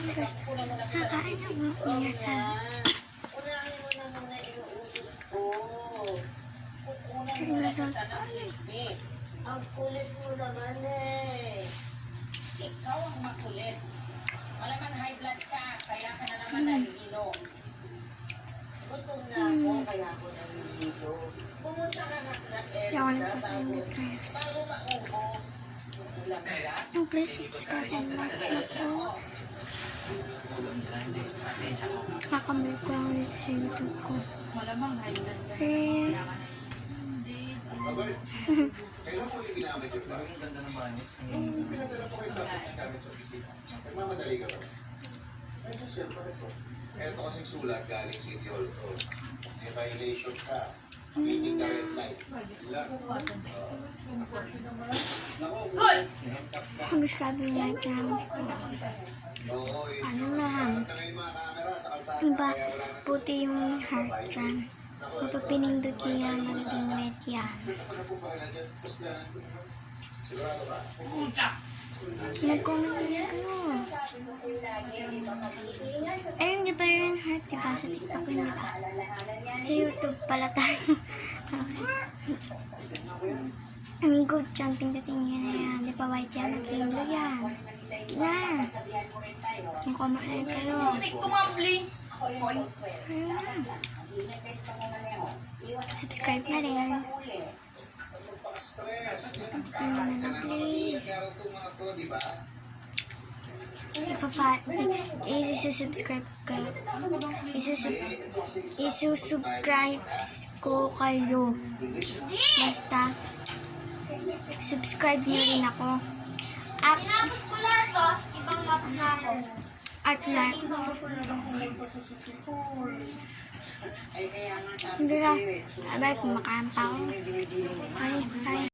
Tapos, kakain ako ng inasal. Unahin mo na muna inuutos ko. Kukunan mo na kita ng ligpit. Ang kulit mo naman eh. Ikaw ang makulit. Malaman high blood ka, kaya ka na naman nahihilo. Gutom na ako, kaya ako nahihilo. Pumunta ka na Yawan Elsa ko kayo ng friends. bago maubos. Ulam na yan. Yung please subscribe and like ito. Kakamil ko lang dito sa YouTube ko. Robert, kailan mo ulit ginamit yung bag? Pinadala ko kayo sa akin gamit sa opisina. Nagmamadali ka ba? Ay, sir, bakit po? Eto kasing sulat galing City Hall to. May violation ka. Meeting the red light. Lang. Kung sabi niya dyan po. Oo, Ano lang. yung mga camera sa kalsada. Diba, puti yung heart dyan. Kapag pinindot niya yan, magiging red yan. Sigurado ba? Nag-comment din kayo. Ayun, di ba yung heart, diba? Sa TikTok yun, diba? Sa YouTube pala tayo. Ang good dyan, pindutin nyo na yan. Di ba white yan? Mag-rainbow yan. Na. Kung comment na kayo. Ayun. Subscribe na rin. Tingnan na please. Isusubscribe kayo. Isusubscribe ko kayo. Basta, subscribe niyo rin ako. Tinapos ko lahat to, ibang lapos na ako. At like. Ay, kaya nga sabi Hindi lang. Abay, kumakain pa ako. Bye.